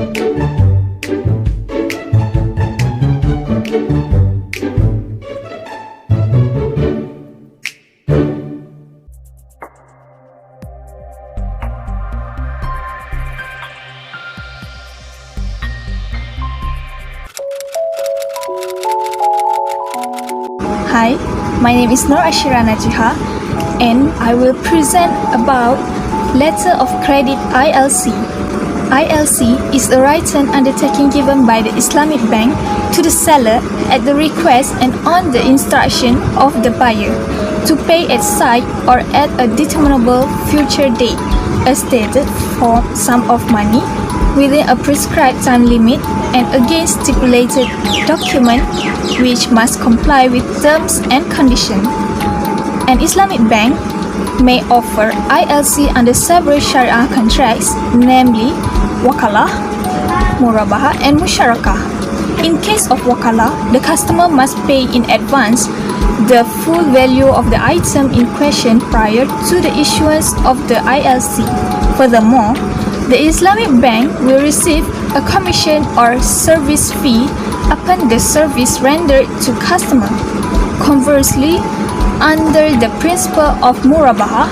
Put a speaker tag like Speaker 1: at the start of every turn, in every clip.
Speaker 1: Hi, my name is NAJIHA and I will present about Letter of Credit ILC. ILC is a written undertaking given by the Islamic Bank to the seller at the request and on the instruction of the buyer to pay at sight or at a determinable future date a stated for sum of money within a prescribed time limit and against stipulated document which must comply with terms and conditions. An Islamic bank may offer ILC under several Shariah contracts, namely wakalah, murabaha, and musyarakah. In case of wakalah, the customer must pay in advance the full value of the item in question prior to the issuance of the ILC. Furthermore, the Islamic bank will receive a commission or service fee upon the service rendered to customer. Conversely, under the principle of murabaha,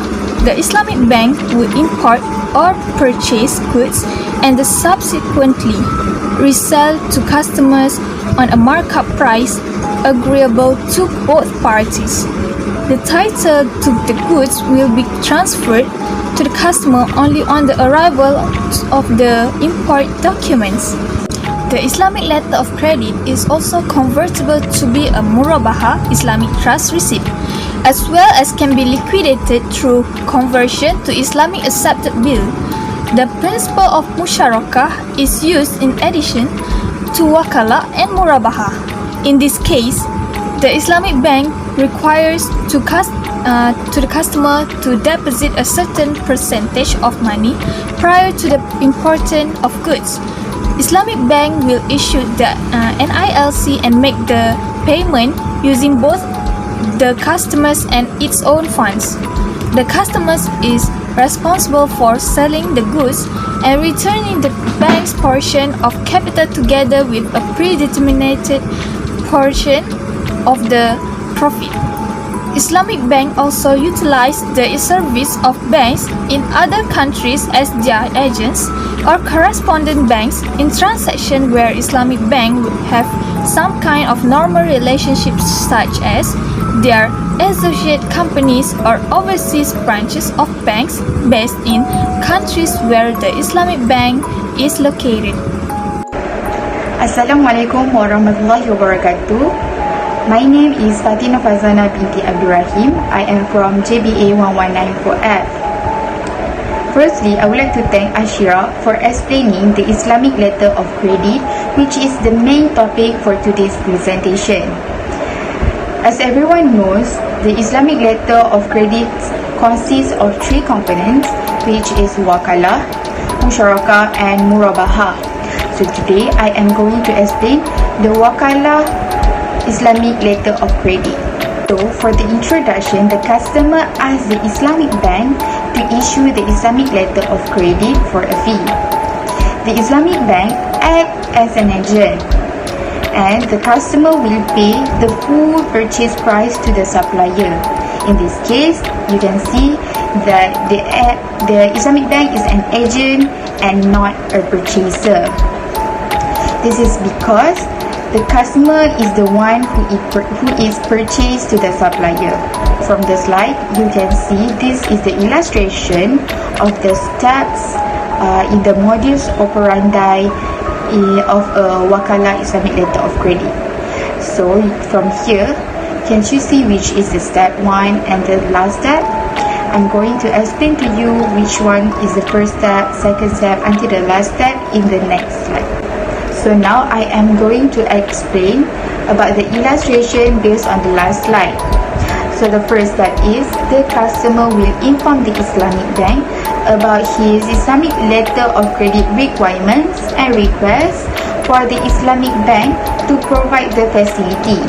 Speaker 1: the Islamic bank will import or purchase goods and subsequently resell to customers on a markup price agreeable to both parties. The title to the goods will be transferred to the customer only on the arrival of the import documents. The Islamic letter of credit is also convertible to be a murabaha Islamic trust receipt, as well as can be liquidated through conversion to Islamic accepted bill. The principle of musyarakah is used in addition to wakalah and murabaha. In this case, the Islamic bank requires to the customer to deposit a certain percentage of money prior to the importation of goods. Islamic bank will issue the NILC and make the payment using both the customers and its own funds. The customer is responsible for selling the goods and returning the bank's portion of capital together with a predetermined portion of the profit. Islamic bank also utilize the service of banks in other countries as their agents or correspondent banks in transactions where Islamic bank would have some kind of normal relationships such as their associate companies or overseas branches of banks based in countries where the Islamic bank is located.
Speaker 2: Assalamualaikum warahmatullahi wabarakatuh. My name is FATIEN binti ABDUL. I am from JBA 1194F. Firstly, I would like to thank ASHYIRA for explaining the Islamic letter of credit, which is the main topic for today's presentation. As everyone knows, the Islamic letter of credit consists of three components, which is wakalah, musyarakah, and murabaha. So today, I am going to explain the wakalah Islamic letter of credit. So for the introduction, the customer asks the Islamic bank to issue the Islamic letter of credit for a fee. The Islamic bank acts as an agent, and the customer will pay the full purchase price to the supplier. In this case, you can see that the Islamic bank is an agent and not a purchaser. This is because the customer is the one who is purchased to the supplier. From the slide, you can see this is the illustration of the steps in the modus operandi of a wakalah Islamic letter of credit. So from here, can you see which is the step 1 and the last step? I'm going to explain to you which one is the first step, second step, until the last step in the next slide. So now I am going to explain about the illustration based on the last slide. So the first step is the customer will inform the Islamic bank about his Islamic letter of credit requirements and requests for the Islamic bank to provide the facility.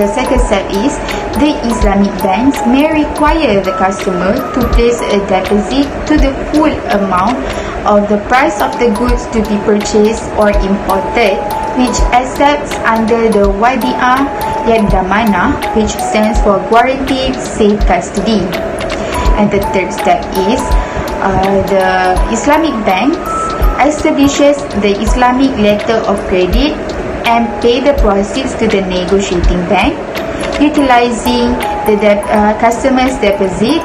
Speaker 2: The second step is the Islamic banks may require the customer to place a deposit to the full amount of the price of the goods to be purchased or imported, which accepts under the Wadi'ah Yad-Damanah, which stands for Guaranteed Safe Custody. And the third step is the Islamic banks establishes the Islamic letter of credit and pay the proceeds to the negotiating bank, utilizing the customer's deposit,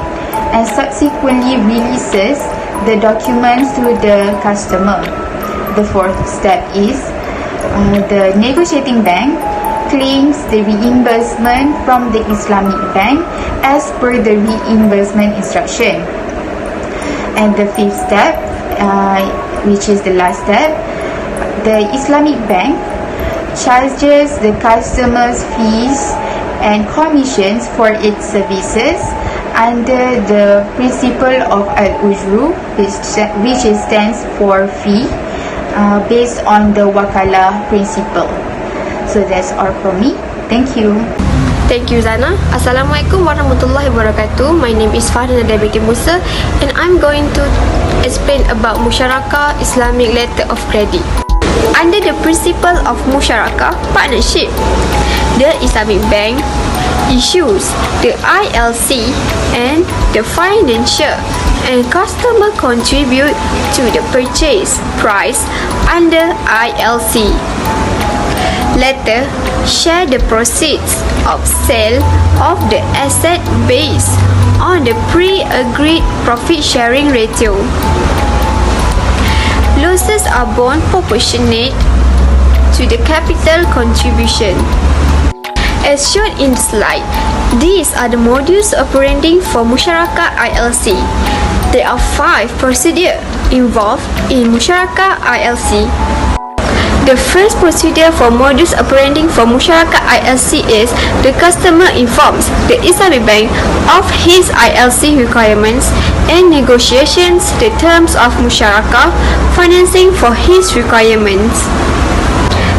Speaker 2: and subsequently releases the documents to the customer. The fourth step is the negotiating bank claims the reimbursement from the Islamic bank as per the reimbursement instruction. And the fifth step, which is the last step, the Islamic bank charges the customer's fees and commissions for its services under the principle of Al-Ujru, which stands for fee, based on the Wakalah principle. So that's all from me. Thank you.
Speaker 3: Thank you, Zana. Assalamualaikum warahmatullahi wabarakatuh. My name is FARAH binti MUSA, and I'm going to explain about Musyarakah Islamic Letter of Credit. Under the principle of Musyarakah Partnership, the Islamic Bank issues the ILC and the financial and customer contribute to the purchase price under ILC. Letter share the proceeds of sale of the asset based on the pre-agreed profit sharing ratio. Losses are borne proportionate to the capital contribution. As shown in the slide, these are the modus operandi for Musyarakah ILC. There are 5 procedures involved in Musyarakah ILC. The first procedure for modus operandi for Musyarakah ILC is the customer informs the Islamic bank of his ILC requirements and negotiations the terms of Musyarakah financing for his requirements.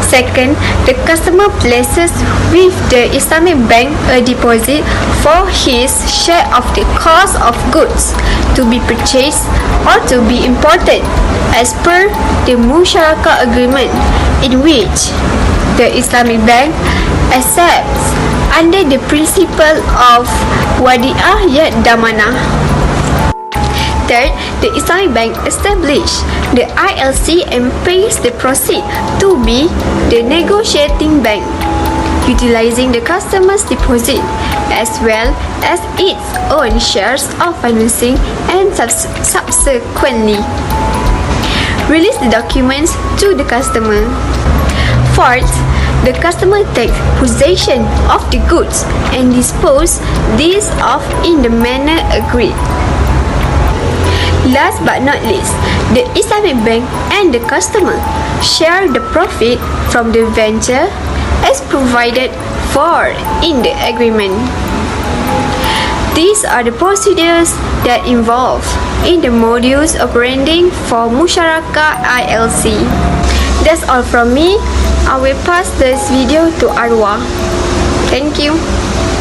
Speaker 3: Second, the customer places with the Islamic bank a deposit for his share of the cost of goods to be purchased or to be imported as per the Musyarakah agreement, in which the Islamic bank accepts under the principle of Wadi'ah Yad-Damanah. Third, the Islamic bank establishes the ILC and pays the proceed to be the negotiating bank, utilizing the customer's deposit as well as its own shares of financing, and subsequently release the documents to the customer. Fourth, the customer takes possession of the goods and dispose these of in the manner agreed. Last but not least, the Islamic bank and the customer share the profit from the venture as provided for in the agreement. These are the procedures that involve in the modus operandi for Musyarakah ILC. That's all from me. I will pass this video to ARWA. Thank you.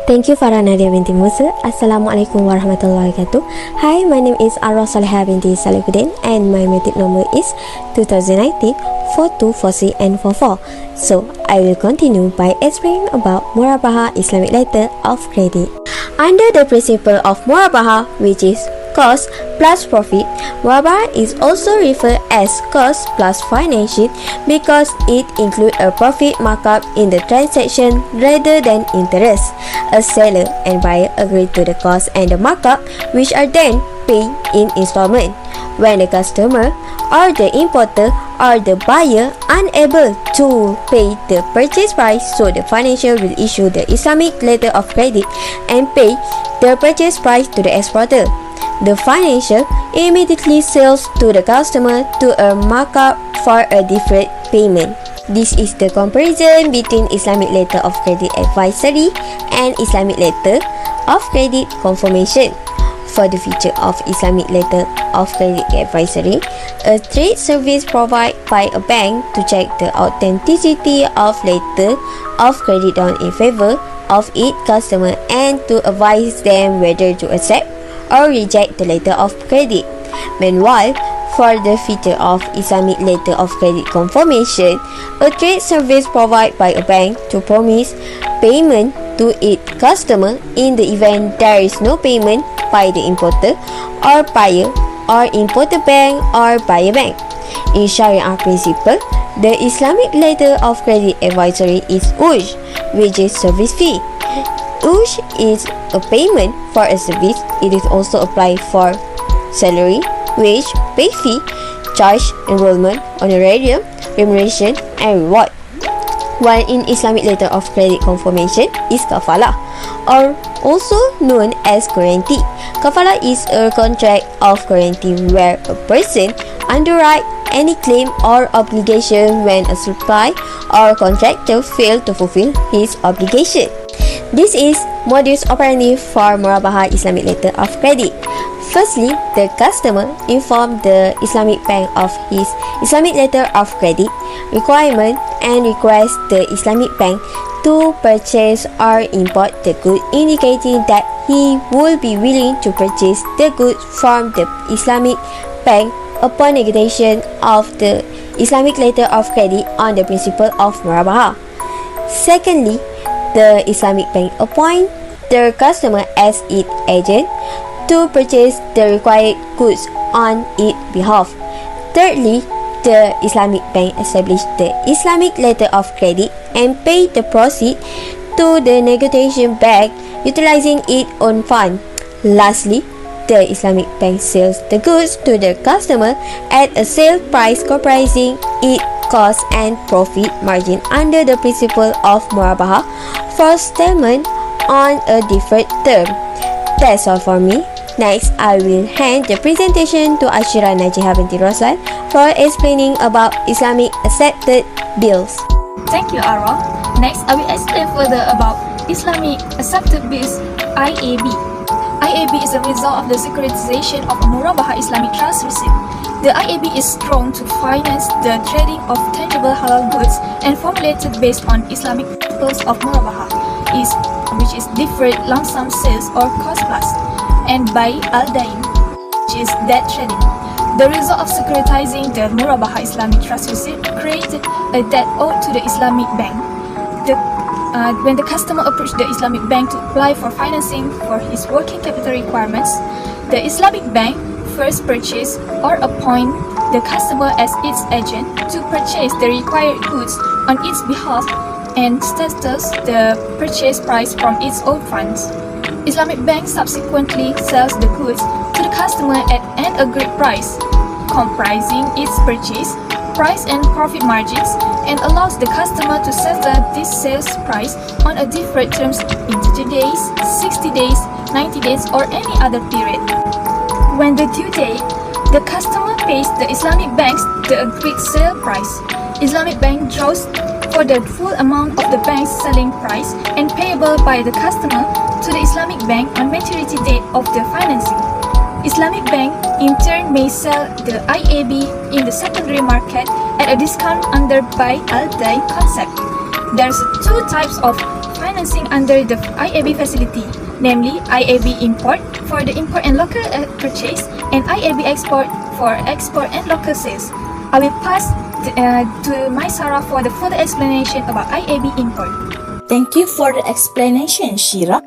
Speaker 4: Thank you Farah Nadia binti Musa. Assalamualaikum warahmatullahi wabarakatuh. Hi, my name is SOLEHAH binti SALEHUDDIN and my metric number is 2019 4246 and 44. So, I will continue by explaining about Murabaha Islamic Letter of Credit. Under the principle of Murabaha, which is cost plus profit, Murabaha is also referred as cost plus financing because it includes a profit markup in the transaction rather than interest. A seller and buyer agree to the cost and the markup, which are then paid in installment. When the customer or the importer or the buyer unable to pay the purchase price, so the financier will issue the Islamic letter of credit and pay the purchase price to the exporter. The financier immediately sells to the customer to a markup for a deferred payment. This is the comparison between Islamic letter of credit advisory and Islamic letter of credit confirmation. For the feature of Islamic letter of credit advisory, a trade service provided by a bank to check the authenticity of letter of credit done in favor of its customer and to advise them whether to accept or reject the letter of credit. Meanwhile, for the feature of Islamic letter of credit confirmation, a trade service provided by a bank to promise payment to its customer in the event there is no payment by the importer or buyer or importer bank or buyer bank. In Shariah principle, the Islamic letter of credit advisory is UJ, which is service fee. UJ is a payment for a service. It is also applied for salary, wage, pay fee, charge, enrollment, honorarium, remuneration, and reward. While in Islamic letter of credit confirmation is kafalah, or also known as guarantee. Kafalah is a contract of guarantee where a person underwrite any claim or obligation when a supplier or contractor fail to fulfill his obligation. This is modus operandi for Murabahah Islamic letter of credit. Firstly, the customer informed the Islamic bank of his Islamic letter of credit requirement and requests the Islamic bank to purchase or import the good, indicating that he will be willing to purchase the good from the Islamic bank upon negation of the Islamic letter of credit on the principle of Murabahah. Secondly, the Islamic bank appoint the customer as its agent to purchase the required goods on its behalf. Thirdly, the Islamic bank established the Islamic letter of credit and paid the proceeds to the negotiation bank utilizing its own fund. Lastly, the Islamic bank sells the goods to the customer at a sale price comprising its cost and profit margin under the principle of Murabahah for settlement on a deferred term. That's all for me. Next, I will hand the presentation to ASHYIRA NAJIHA binti ROSLAN for explaining about Islamic accepted bills.
Speaker 1: Thank you, ARWA. Next, I will explain further about Islamic accepted bills (IAB). IAB is a result of the securitization of a Murabahah Islamic trust receipt. The IAB is strong to finance the trading of tangible halal goods and formulated based on Islamic principles of Murabahah, which is deferred lump sum sales or cost plus, and by al-dain, which is debt trading. The result of securitizing the Murabahah Islamic trust receipt created a debt owed to the Islamic bank. When the customer approached the Islamic bank to apply for financing for his working capital requirements, the Islamic bank first purchase or appoint the customer as its agent to purchase the required goods on its behalf and settles the purchase price from its own funds. Islamic bank subsequently sells the goods to the customer at an agreed price, comprising its purchase price and profit margins, and allows the customer to settle this sales price on a deferred terms in 30 days, 60 days, 90 days, or any other period. When the due date, the customer pays the Islamic banks the agreed sale price. Islamic bank draws for the full amount of the bank's selling price and payable by the customer to the Islamic bank on maturity date of the financing. Islamic bank in turn may sell the IAB in the secondary market at a discount under buy al-dain concept. There's two types of financing under the IAB facility, namely IAB import for the import and local purchase and IAB export for export and local sales. I will pass to MAISARAH for the further explanation about IAB import.
Speaker 5: Thank you for the explanation, Shira.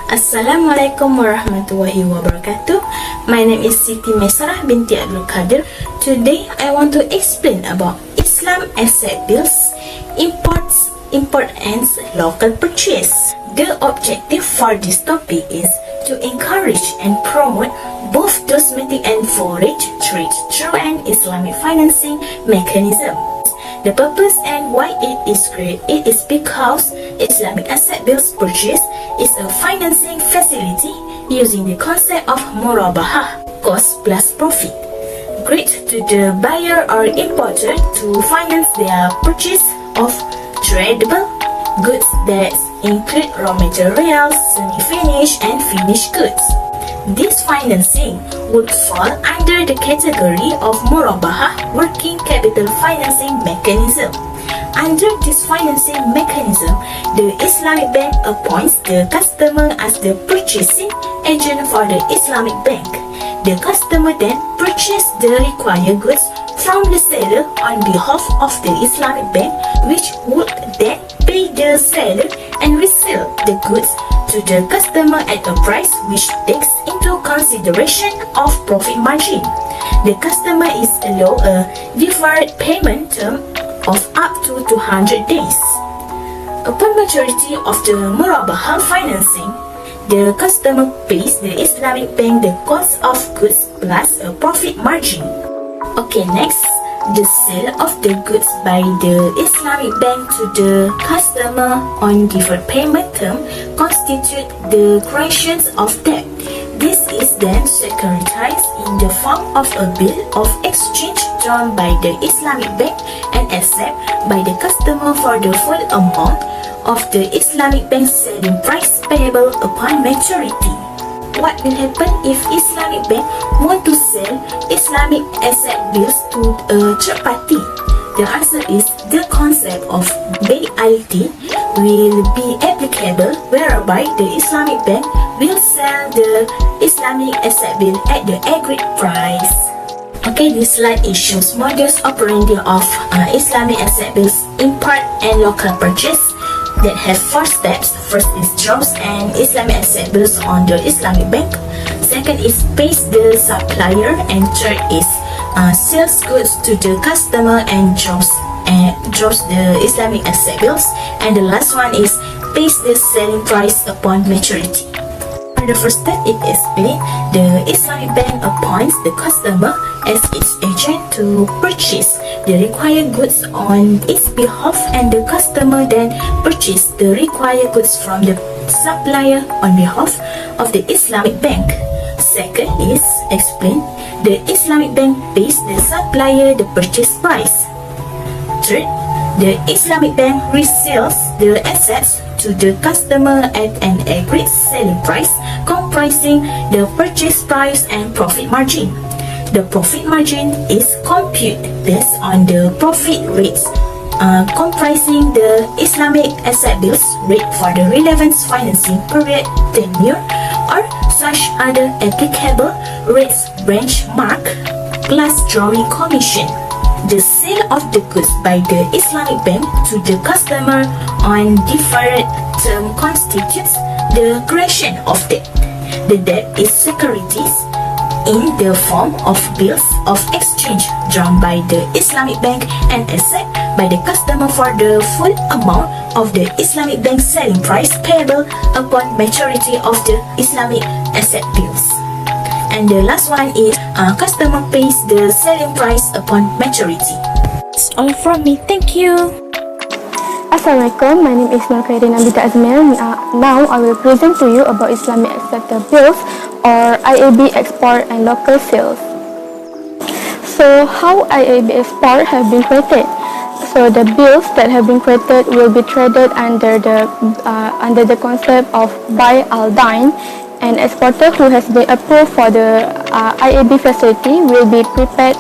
Speaker 5: Assalamualaikum warahmatullahi wabarakatuh. My name is Siti MAISARAH binti ABDUL KADIR. Today I want to explain about Islam asset bills, import and local purchase. The objective for this topic is to encourage and promote both domestic and foreign trade through an Islamic financing mechanism. The purpose and why it is created is because Islamic asset bills purchase is a financing facility using the concept of Murabahah, cost plus profit. Great to the buyer or importer to finance their purchase of tradable goods that include raw materials, semi-finished and finished goods. This financing would fall under the category of Murabahah working capital financing mechanism. Under this financing mechanism, the Islamic bank appoints the customer as the purchasing agent for the Islamic bank. The customer then purchases the required goods from the seller on behalf of the Islamic bank, which would then pay the seller and resell the goods to the customer at a price which takes into consideration of profit margin. The customer is allowed a deferred payment term of up to 200 days. Upon maturity of the murabahah financing, the customer pays the Islamic bank the cost of goods plus a profit margin. Okay, next, the sale of the goods by the Islamic bank to the customer on deferred payment term constitute the creation of debt. This is then securitized in the form of a bill of exchange drawn by the Islamic bank and accepted by the customer for the full amount of the Islamic bank's selling price payable upon maturity. What will happen if Islamic bank want to sell Islamic asset bills to a third party? The answer is the concept of BINTI will be applicable, whereby the Islamic bank will sell the Islamic asset bill at the agreed price. Okay, this slide it shows modus operandi of Islamic asset bills import and local purchase that have 4 steps. First is drops and Islamic asset bills on the Islamic bank. Second is pays the supplier, and third is sells goods to the customer and drops the Islamic asset bills, and the last one is pays the selling price upon maturity. For the first step, it explains the Islamic bank appoints the customer as its agent to purchase the required goods on its behalf, and the customer then purchase the required goods from the supplier on behalf of the Islamic bank. Second is explain the Islamic bank pays the supplier the purchase price. Third, the Islamic bank resells the assets to the customer at an agreed selling price comprising the purchase price and profit margin. The profit margin is computed based on the profit rates comprising the Islamic asset bills rate for the relevant financing period, tenure, or such other applicable rates benchmark plus drawing commission. The sale of the goods by the Islamic bank to the customer on deferred term constitutes the creation of debt. The debt is securities in the form of bills of exchange drawn by the Islamic bank and accepted by the customer for the full amount of the Islamic bank selling price payable upon maturity of the Islamic asset bills. And the last one is customer pays the selling price upon maturity.
Speaker 1: That's all from me. Thank you.
Speaker 6: Assalamualaikum, my name is KHAIRINA with AZMIR. Now I will present to you about Islamic asset bills or IAB export and local sales. So how IAB export have been created? So the bills that have been created will be traded under the concept of buy al dine. An exporter who has been approved for the IAB facility will be prepared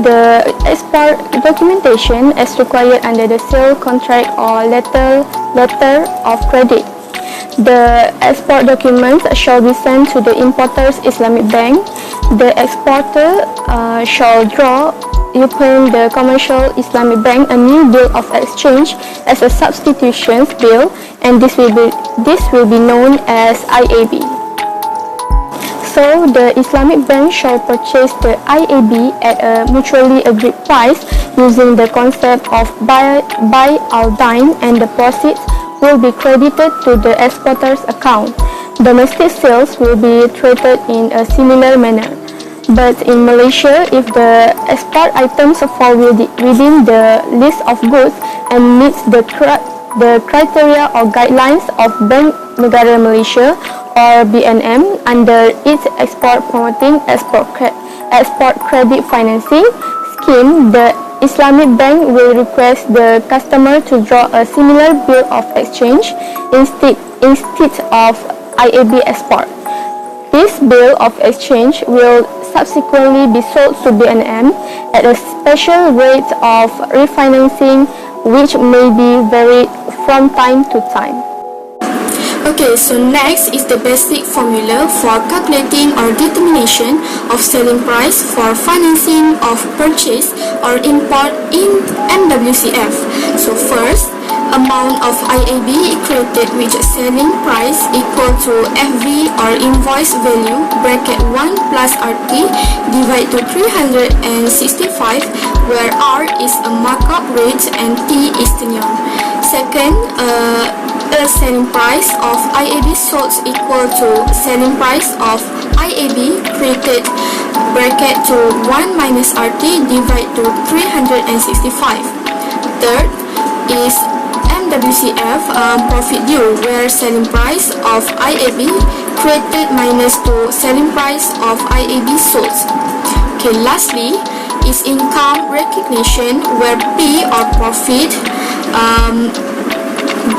Speaker 6: the export documentation as required under the sale contract or letter of credit. The export documents shall be sent to the importer's Islamic bank. The exporter shall draw upon the commercial Islamic bank a new bill of exchange as a substitution bill, and this will be known as IAB. So the Islamic bank shall purchase the IAB at a mutually agreed price using the concept of buy al dine, and the proceeds will be credited to the exporter's account. Domestic sales will be treated in a similar manner. But in Malaysia, if the export items fall within the list of goods and meets the criteria or guidelines of Bank Negara Malaysia or BNM under its export promoting export credit financing scheme, the Islamic bank will request the customer to draw a similar bill of exchange instead of IAB export. This bill of exchange will subsequently be sold to BNM at a special rate of refinancing, which may be varied from time to time. Okay, so next is the basic formula for calculating or determination of selling price for financing of purchase or import in NWCF. So first, amount of IAB created with selling price equal to FV or invoice value bracket 1 plus RT divided to 365, where R is a markup rate and T is tenure. Second, the selling price of IAB sold equal to selling price of IAB created bracket to 1 minus RT divided to 365. Third is MWCF profit due, where selling price of IAB created minus to selling price of IAB sold. Okay, lastly is income recognition, where P or profit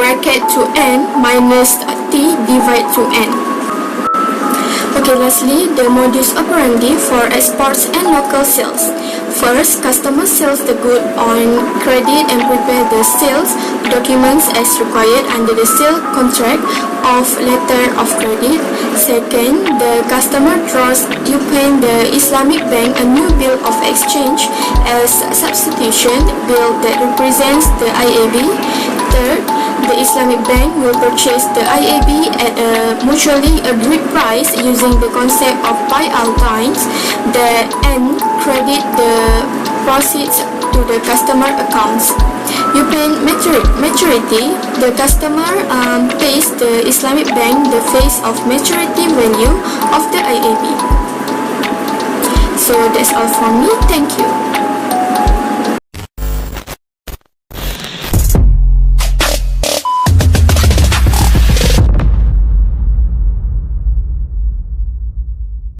Speaker 6: bracket to N minus T divided to N. Okay, lastly, the modus operandi for exports and local sales. First, customer sells the good on credit and prepare the sales documents as required under the sale contract of letter of credit. Second, the customer draws upon the Islamic bank a new bill of exchange as substitution bill that represents the IAB. Third, the Islamic bank will purchase the IAB at a mutually agreed price using the concept of buy-out lines that and credit the proceeds to the customer accounts. Upon maturity, the customer pays the Islamic bank the face of maturity value of the IAB. So that's all from me. Thank you.